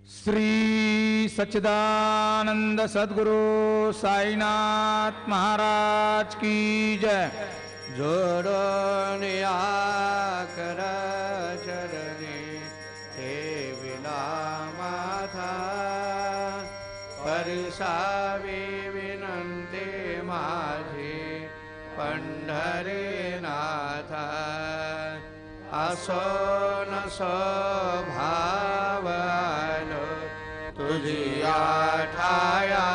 श्री सच्चिदानंद सद्गुरु साईनाथ महाराज की जय। जोड़ो नियाकर चरणी हे विना माथा परिसावी विनंती माझी पंढरीनाथा असो नसो भाव आलो तुझी आठाया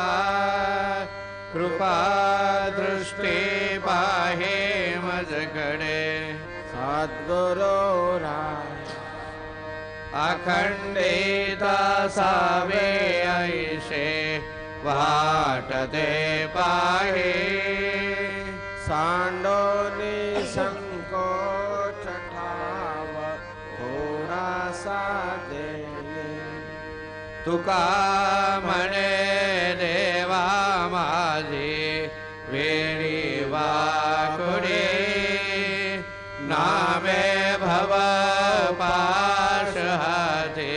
कृपा दृष्टी पाहे मजकडे सद्गुरु अखंडित सावे ऐसे वाटते पाहे सांडोनी संकोच ठाव थोडासा दे तुका म्हणे देवा माझी वेणी वाकुडे नामे भव पाश हाते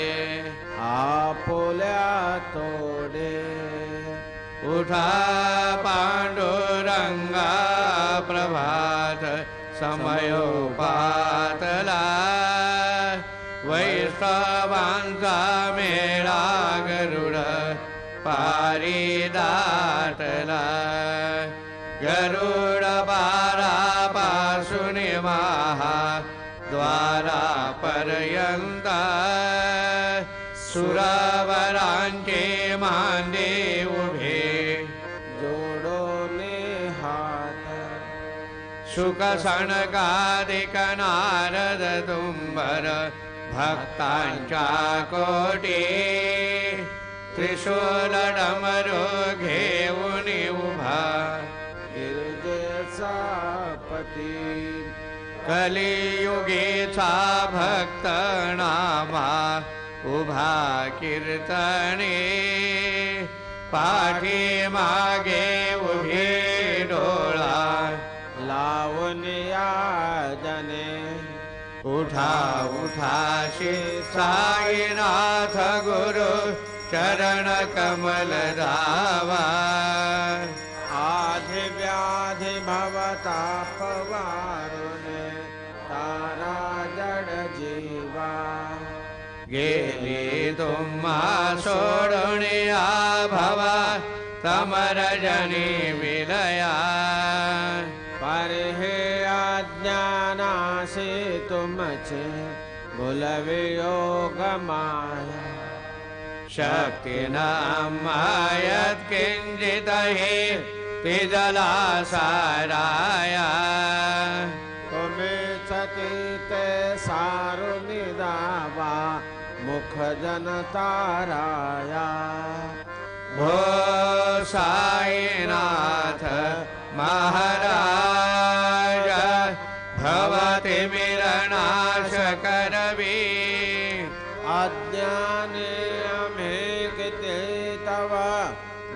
आपुल्या तोडे उठा पांडुरंगा प्रभात समयोपातला वैष्णवांचा मेळा गरुड पारी दाटला गरुड पासून महा द्वारापर्यंत सुरवरांचे मांडे उभे जोडोने हात शुक सणकादिक नारद तुंबर भक्तांच्या कोटी त्रिशूल डमरू घेऊन उभा गिरजेचा पती कलियुगीचा भक्त नामा उभा कीर्तने पाठी मागे उभे डोळा लावण्या जने उठा उठाशी साईनाथ गुरु चरण कमल दावा आधि व्याधि भवताप वारुणे तारा जड जीवा गेली तुम्हा सोडुनिया भवा समरजनी विलया परिहे अज्ञानासी तुमचे भुलवियोग माया शक्ति न मायत किंचित हि पिजला साराया तुम्ही सतीते सारुनि दावा मुख जनताराया भो साईनाथ महाराज भवति मिरनाश करवी अज्ञाने अमेकिते तव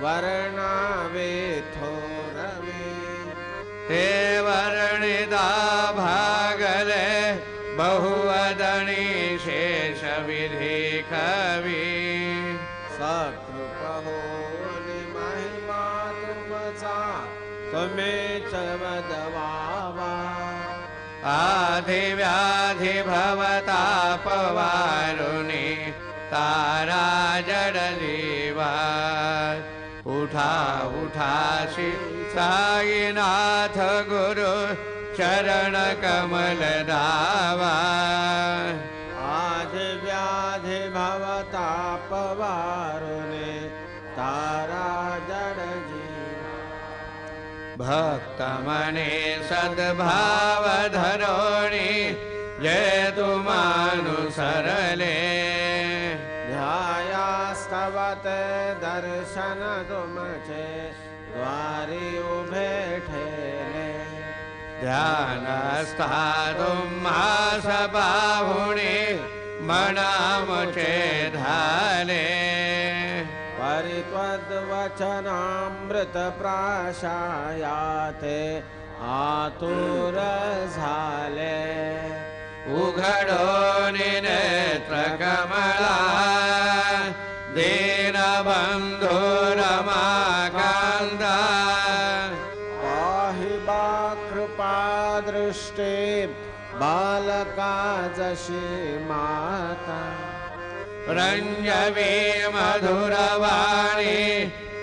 वर्णावे थोरवे ते वर्णिता भागले बहुवदनी शेष विधि कवी सकृप होनी महिमा तुमचा तुम्हेच वदवावा आधि व्याधि भवताप वारुणी तारा जड जीवा उठा उठाशी साईनाथ गुरु चरण कमल दावा आधि व्याधि भवताप वारुणे तारा जड जीवा भक्त मने सद्भाव धरोणी जय तुमानुसरले ध्यायास्तवत दर्शन तुमचे द्वारी उभे ठेले ध्यानस्था तुम्हास बाहुणे मनामुचे धाले परित्वद्वचनामृत प्राशायाते आतुर झाले उघडो नेत्र कमला तुळशी माता रंजवी मधुरवाणी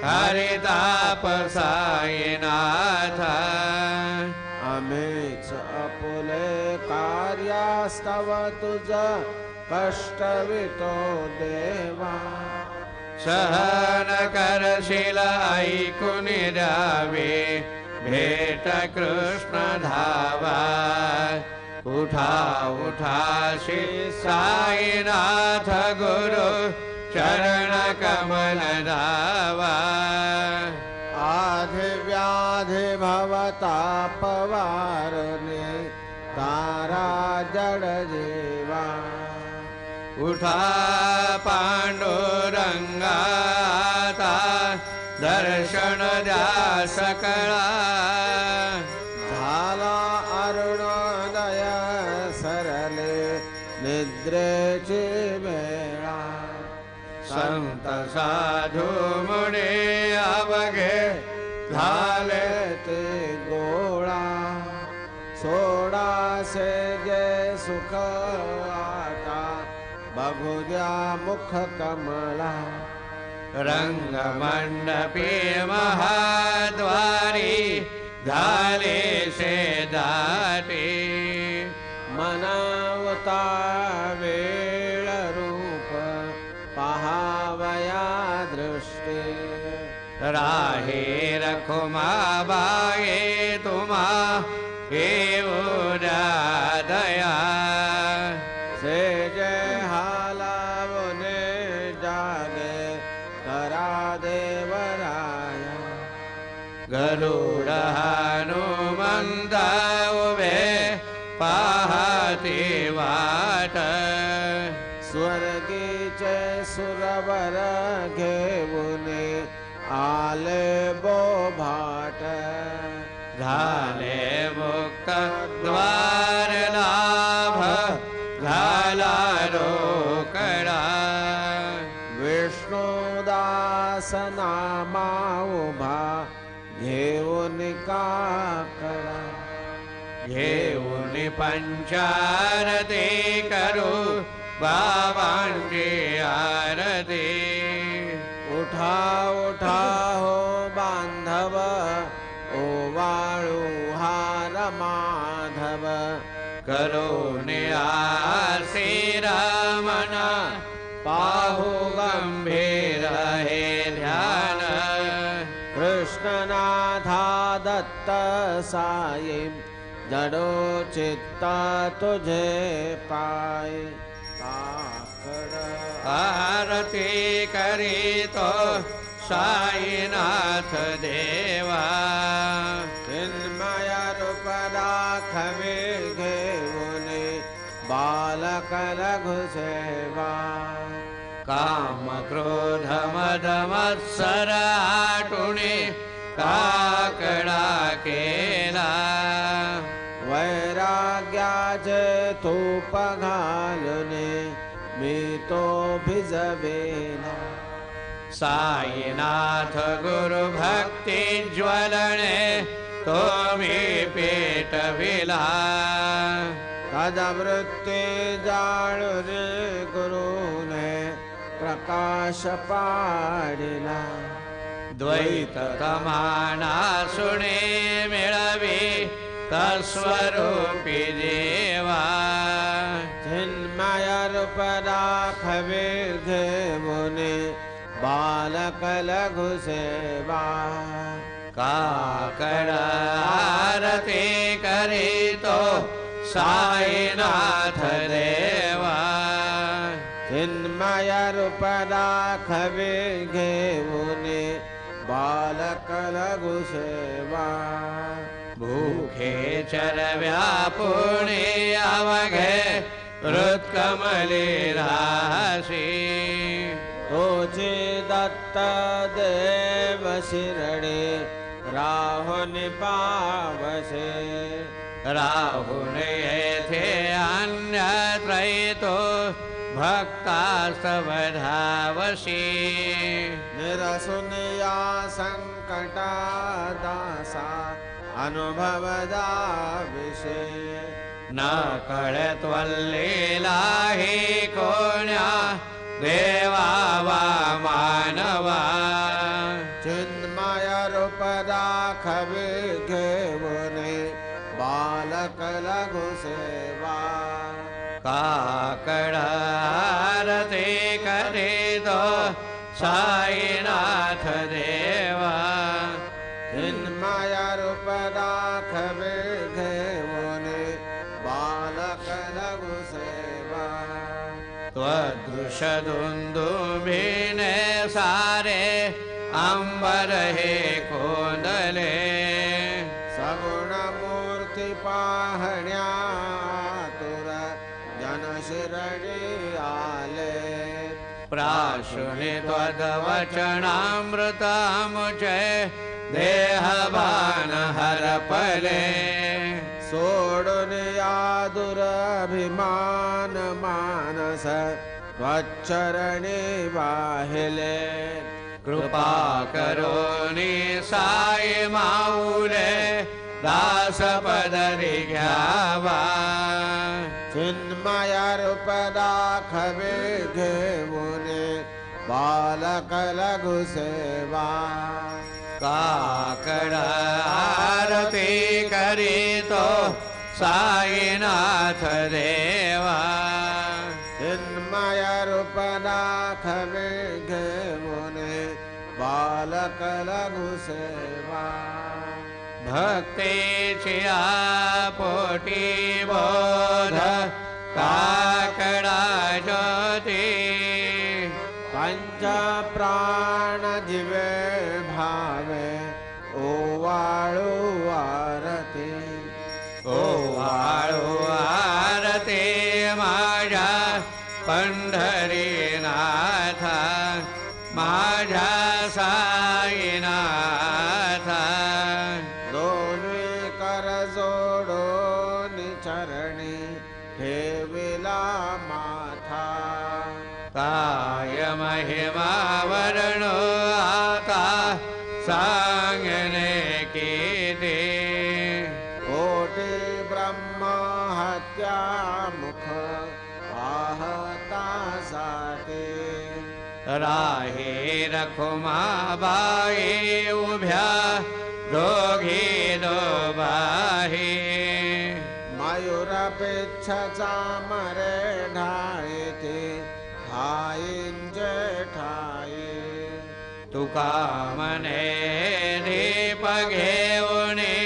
हरिताप साईनाथ आम्हीच अपुले कार्यास्तव तुझ कष्टवितो देवा सहन करशील ऐकून द्यावे भेट कृष्ण धावा उठा उठा श्री साईनाथ गुरु चरण कमल धावा आधि व्याधि भवतापवारणे तारा जड जीवा उठा पांडुरंगाता दर्शन द्या सकळा झाला अरुणोदय सरले निद्रेची वेळा संत साधू मुने अवघे झाले ते गोळा सोडासे जे सुख आता बघू द्या मुख कमला रंगमंडपी महाद्वारी झाले शेदाटी मनावता वेळ रूप पहावया दृष्टी राहे रखुमा बाये तुम्हा दया से जय हालावने जागे करा देवराया गरुड हनुमंत उभे पाहती वाट स्वर्गीचे सुरवर घेऊने आले बोभाट झाले मुक्त द्वार लाभ झाला रोकडा विष्णुदास नामा उभा घेऊन काकडा घेऊन पंचारती करू बाबांची आरती उठा उठा हो बांधव ओवाळू हार माधव करून आसी रमना पाहू गंभीर हे ध्यान कृष्णनाथा दत्त साई जडो चित्ता तुझे पाय काकड आरती करीतो साईनाथ देवा चिन्मय रूप दाखवे घेऊने बालक लघु सेवा काम क्रोध मद मत्सर आटुणे काकडा केला वैराग्याचे तूप घालुने मी तो भिजवेला साईनाथ गुरु भक्ती ज्वलने तो मी पेटविला तदवृत्ती जाळुने गुरुने प्रकाश पाडिला द्वैत तमाना सुणे मिळवी तस्वरूपी देवा चिन्मय रूप दाखवे घेऊने बालक लघु सेवा काकड आरती करीतो साईनाथ देवा चिन्मय रूप दाखवे घेऊने बालक लघु सेवा भूखे चरव्यापुणे अवघे हृत्कमले राशी तोचे दत्त देव शिरडे राहुन पावसे राहुन येथे अन्यत्रैतो भक्तास्तव धावशी निरसुन या संकटा दासा अनुभवदा विषय न कळत्वल्लीला ही कोण्या देवा वा मानवा चिन्मय रूप दाखवी घेऊने बालक लघु सेवा काकड आरती करीतो साईनाथ देवा चिन्मय रूप दाखवी घेऊने बालक लघु सेवा त्वदृश दुंदुभिने सारे अंबर हे कोंदले सगुण मूर्ती पाहण्या तुर जन शिरडी आले प्राशुनि त्वद्वचनामृतमुचे देहभान हरपले सोडून या दुरभिमान मानस त्वच्चरणी वाहिले कृपा करोनी साई माऊले दास पदरी घ्यावा चिन्मय रूप दाखवे घेऊने बालक लघु सेवा काकड आरती करीतो साईनाथ देवा चिन्मय रूप दाखवे घेऊने बालक लघु सेवा भक्तीची पोटी बोध काकडा ज्योती पंच प्राण जिवे भावे ओवाळू आरती ओवाळू आरती माझ्या पंढरीनाथ माझ्या साईनाथ दोन्ही कर जोडून चरणी ठेविला माथा काय महिमा वर्णो आता सांगणे किती कोटी ब्रह्म हत्या मुख पाहता साठी राही रखुमाबाई उभ्या दोघी दोबाही मयूरपेच्छा मरे ढाईते ठाईंचे ठाई तुका मने दीप घेऊनी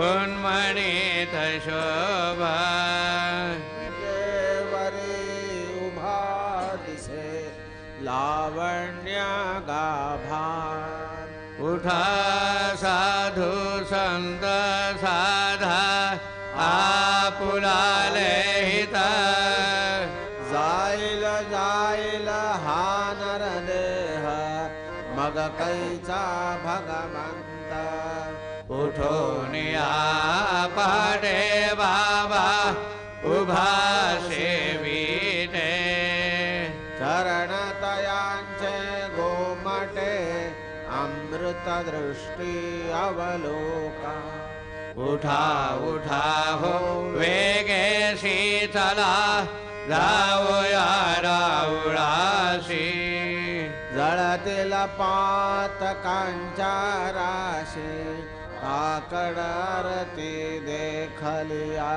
उन्मणित शोभा देवरी उभा दिसे लावण्य गाभा उठा साधू संत साधा आपुलाले हिता जाईल जाईल हा नरदेह मग कैचा भगवंत उठून या पाडे बाबा उभा सेविते चरण तयांचे गोमटे अमृत दृष्टी अवलोका उठा उठा हो वेगे शीतला जाऊया राऊळाशी जळतील पातकांच्या राशी काकड आरती देखलिया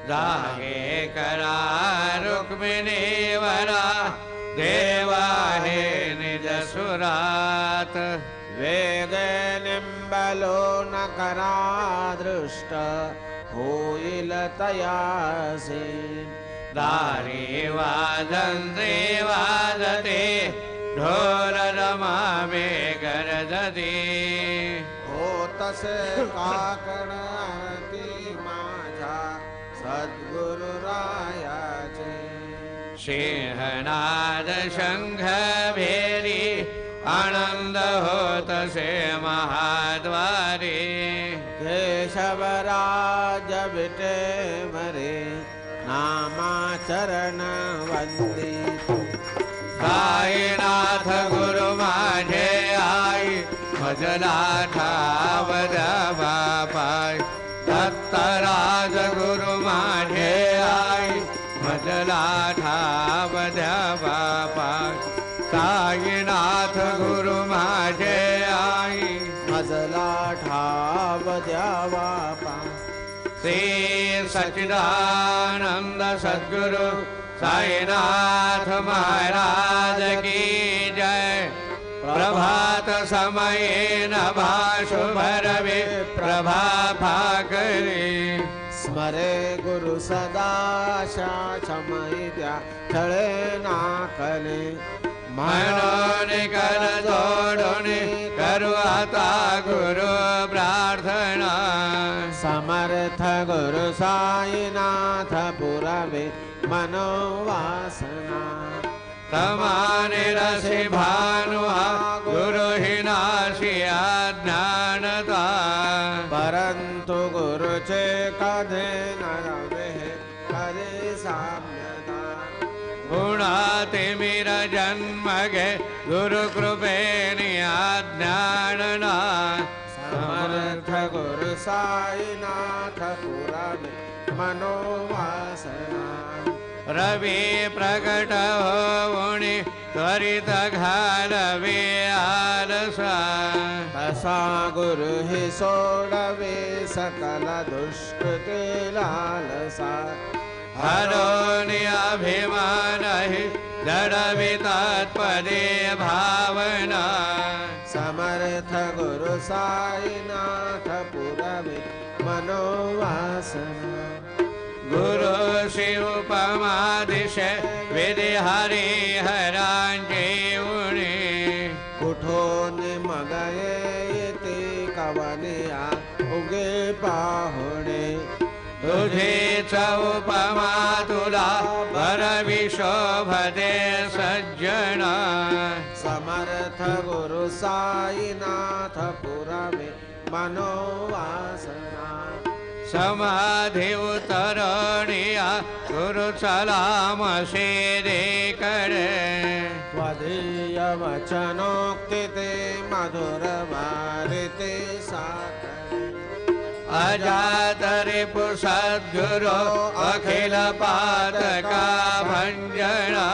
जागे करा रुक्मिणीवरा देवा हे निज सुरात वेगे निंबलो न करा दृष्ट होईल तयासी दारी वाजंत्री वाजते ढोल रमावे गरजते हो तसे काकड आरती माझ्या सद्गुरु रायाचे सिंहनाद शंख भेरी आनंद होतसे महाद्वारे केशवराज विटे मरे नामाचरण वंदित साईनाथ गुरु माझे आई भजला ठाव बापाय दत्तर महाराज गुरु माझे आई मजला ठावद्या बापा साईनाथ गुरु माझे आई मजला ठाव द्यावा पा श्री सच्चिदानंद सद्गुरु साईनाथ महाराज की जय। प्रभात समये नभा शुभ रवि प्रभा भाकरी स्मरे गुरु सदा समय द्या ठळे नाकले मनोन कर जोडून करू आता गुरु प्रार्थना समर्थ गुरु साईनाथ पुरावे मनोवासना तमाने रसी भानुहा गुरु ही नाशी अज्ञानता परंतु गुरुचे कधे न रवे कधे साम्यता गुणातिमिर जन्म गे गुरु कृपेनी अज्ञानना समर्थ गुरु साईनाथ पुरावे मनोवासना रवि प्रकट होऊनी त्वरित घालवे आलसा तसा गुरु ही सोडवे सकल दुष्कृते लालसा हरोनि अभिमान हि जडवितात्पदे भावना समर्थ गुरु साईनाथ पुरावे मनोवासना गुरु शिव उपमादिश विधि हरि हरांचे उणे कुठून मगये येते कवनिया उगे पाहुणे तुझेच उपमा तुला वरविशोभते सज्जना समर्थ गुरु साईनाथ पुरावे मनोवासना समाधि उतरणिया गुरु सलाम शेरे करे स्वधीय वचनोक्ति ते मधुर वारिते साकरे अजात रिपु सद्गुरो अखिल पातका भंजना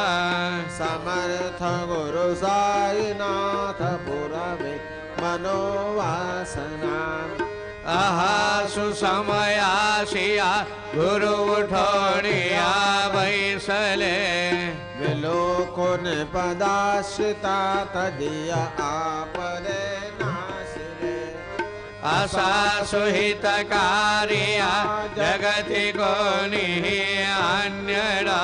समर्थ गुरु साईनाथ पुरावे मनोवासना आहासु समयासिया गुरु उठोनिया बैसले विलोकुन पदाश्रिता तदिया आपदे नाशिले असा सुहित कार्या जगति कोनि अन्यड़ा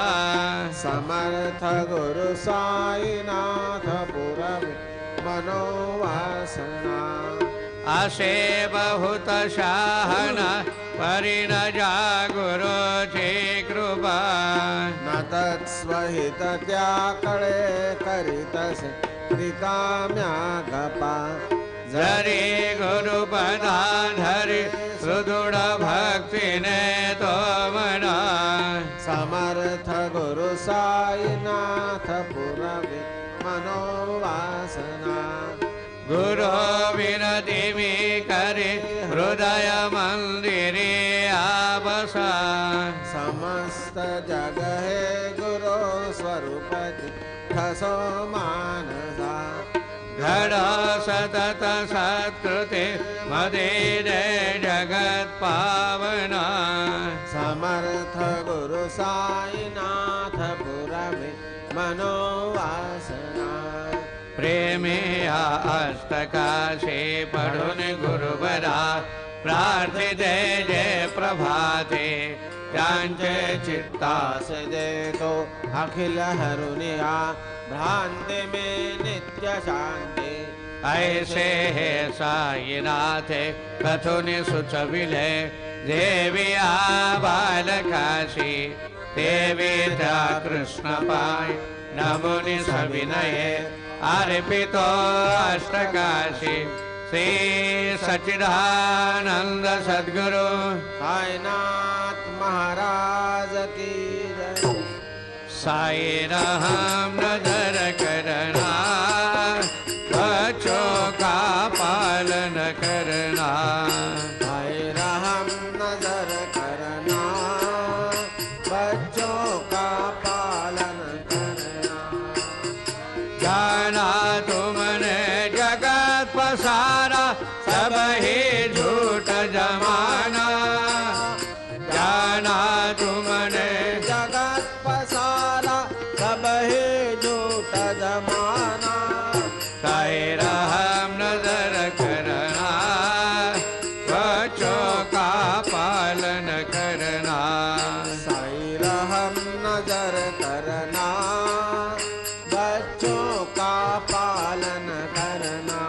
समर्थ गुरु साईनाथ पुरावे मनोवासना असे बहुत शाहना परिण जा गुरु ची कृपा न तत्स्वहित त्याकडे करीतसे रिकाम्या गपा जरी गुरुपदा धरी सुदृढ भक्तीने तो मना समर्थ गुरु साईनाथ पुरावे मनोवासना गुरु विनती मी करे हृदय मंदिरे आबसा समस्त जग हे गुरु स्वरूप ठसो मानसा घड सतत सत्कृते मदे जगत पावना समर्थ गुरु साईनाथ पुरावे मनोवासना प्रेमे अष्टकाशे पढून गुरुवरा प्रार्थिते जय प्रभाते त्यांचे चित्तास देतो अखिल हरुनिया भ्रांति में नित्य शांति ऐसे हे साईनाथ कथुनि सुचविले देविया बालकाशी देवी त्या कृष्ण पाय नमुनि सविनये अर्पितो अष्टकाशी श्री सच्चिदानंद सद्गुरु साईनाथ महाराज की जय। साई राम नजर करना बच्चों का पालन करना साई राम नजर जाना तुमने जगत पसारा सब ही झूठ जमाना जाना तुमने जगत पसारा सब ही झूठ जमाना साई रहम नजर करना बच्चों का पालन करना साई रहम नजर करना बच्चों का पालन करना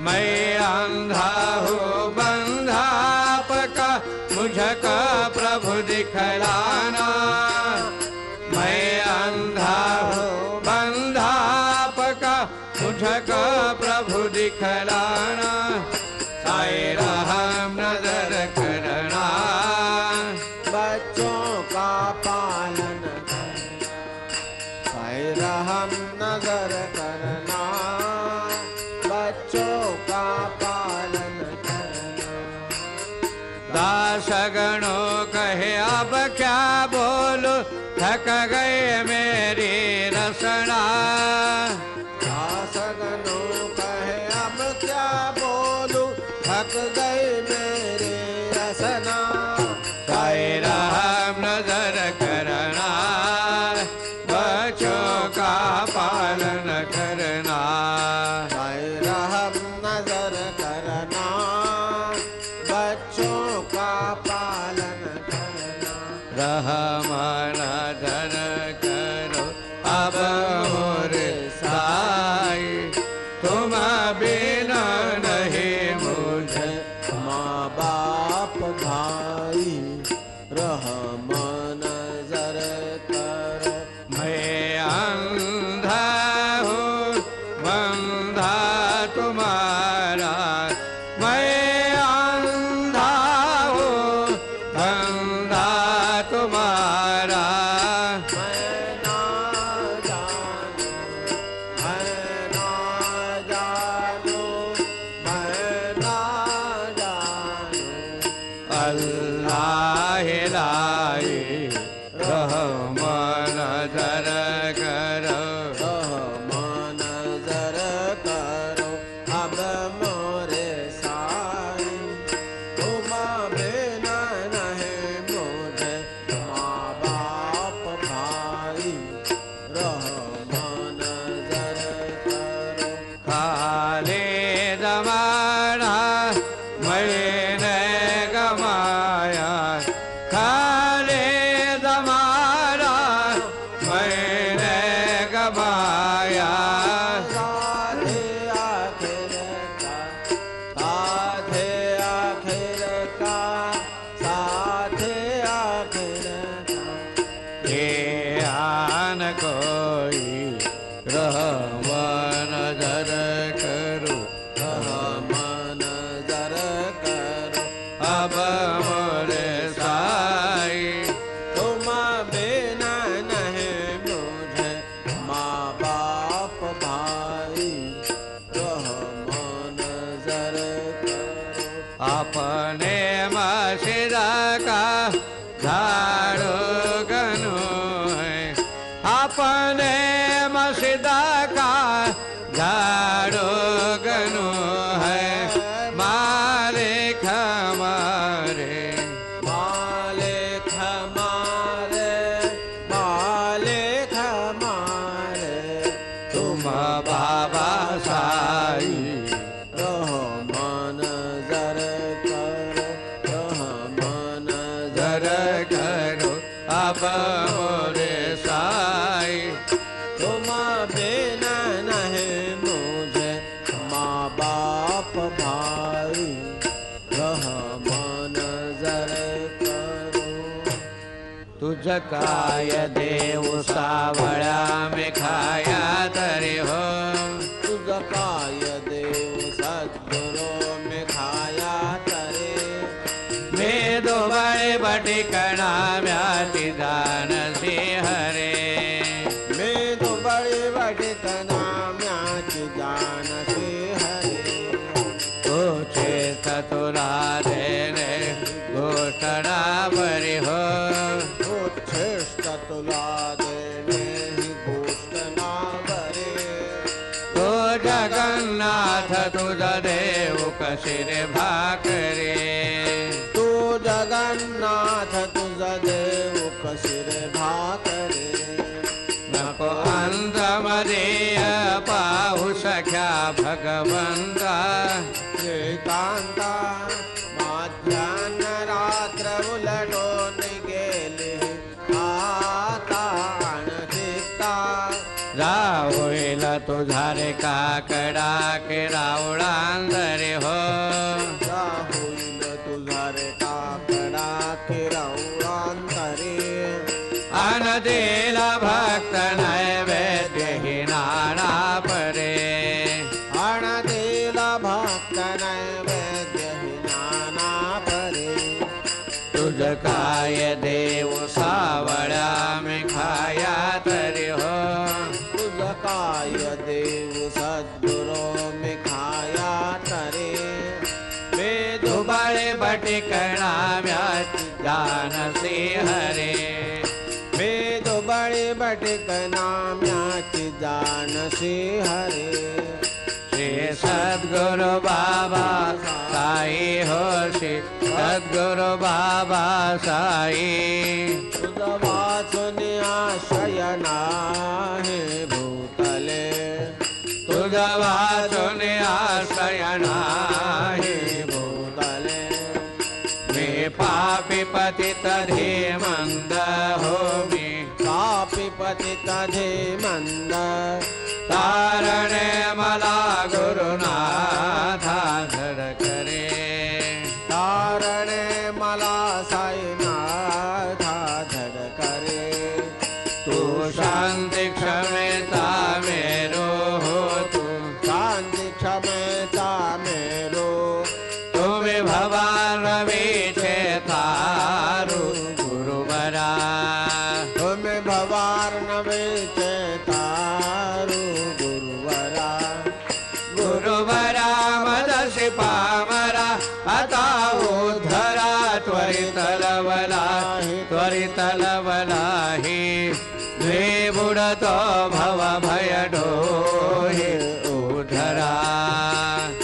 मैं अंधा हूँ बंधा आपका मुझको प्रभु दिखलाना मैं अंधा हूँ बंधा आपका मुझको प्रभु दिखलाना साई रहम नजर करना बच्चों का पालन करना साई रहम नजर करना बच्चों का पालन करना दासगणों कहे अब क्या बोलूं थक गए मेरी रसना दासगणों कहे अब क्या बोलूं थक गई मेरी रसना साई रहम नजर करना बच्चों का पालन करना साई रहम नजर करना बच्चों का पालन करना रहम नजर करो अब मोरे साई तुम बिना नहीं मुझे माँ बाप भाई रहम नजर करो मैं अंधा हूँ बंधा तुम्हारा मैं अंधा हूँ बंधा तुम्हारा मैं ना जानू मैं ना जानू मैं ना जानू अल्लाह लाई रहम नजर करो रहम नजर करो अब मोरे साई तुम बिना नहीं मुझे माँ बाप भाई रहम नजर करो खाले जमाना मैंने गमाया खाले जमाना मैंने गमाया साधे आखिर का साधे आखिर का साधे आखिर का ये आन कोई रहम नजर करो रहम नजर करो अब मोरे साई तुम बिना नहीं मुझे माँ बाप भाई रहम नजर करो अपने मस्जिद का झाड़ू गनु है अपने मस्जिद का झाड़ू गनु है मालिक हमारे मालिक हमारे मालिक हमारे तुम बाबा साई रहम नजर करो रहम नजर जर करो अब मोरे साई तुम बिना नहीं मुझे माँ बाप भाई रहम नजर करो तुझका ये देव सावड़ा में खाया तरे हो तुझका ये देव सद्गुरु में खाया तरे मैं दो बड़े बटिकना म्याति दान से हरे मैं तो बड़े बड़े तना म्याच जान से हरे ओ चेत तुरा देने घोषणा बरी हो उच्छिष्ट तुला देने ही घोषणा बरे जगन्नाथ तुझ देव कशी रे भाकरे तू जगन्नाथ तुझ देव कशी रे भाकरे नको अंतमध्ये पाहू सख्या भगवंता श्रीकांता माध्यान रात्र उलटून गेले आता अणचित्ता राहोईल तुझा रे काकडा के रावळांदरे हो होईल तुझा रे काकडा किरवळांतरे अन दिला भक्त नैवेद्य ही नाना परे अण दिला भक्त नैवेद्य हि नाना परे तुझ काय देव सावळ्या मी खाया तरी हो तुझ काय देव सद्गुरो मी खाया तरे वेद दुबळे बटिकणा व्याची जानसी हरे वेद बळे बटक नाम्याची जानसी हरे श्री सद्गुरु बाबा साई हो श्री सद्गुरु बाबा साई तुझ वाचून आशय नाही भूतले तुझ वाचून आश्रय नाही भूतले मी पापी पतित धीमंद हो मी पापी पतित धीमंद तारणे मला गुरुनाथा धड करे तारणे मला साईनाथा धड करे तू शांती क्षमेता मेरो हो तू शांती क्षमेचा मेरो तुम्ही भवान रवीचे तारू गुरुवरा तुम्ही भवार नवेचे तारू गुरुवरा गुरुवरा मदसी पामरा आता उद्धरा त्वरित लवलाही द्वे बुडतो भव भय डोहे उद्धरा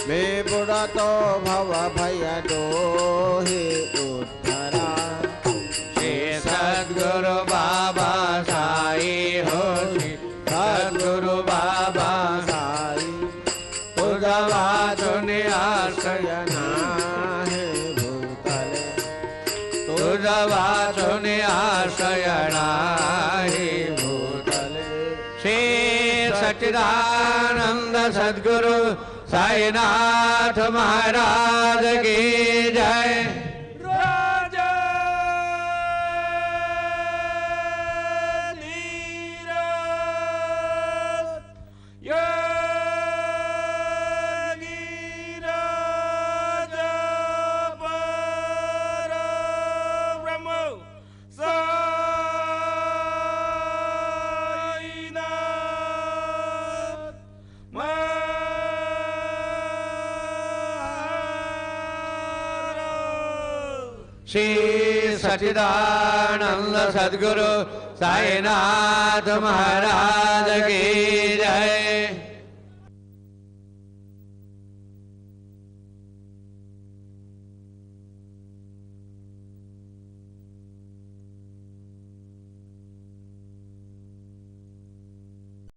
मे बुडतो भव भय डोहे उद्धरा श्री सद्गुरु बाबा साई हो श्री सद्गुरु बाबा साई तुझ वाचून आश्रय नाही भूतले तुझ वाचून आश्रय नाही भूतले श्री सच्चिदानंद सद्गुरु साईनाथ महाराज की जय राजा श्री सच्चिदानंद सद्गुरु साईनाथ महाराज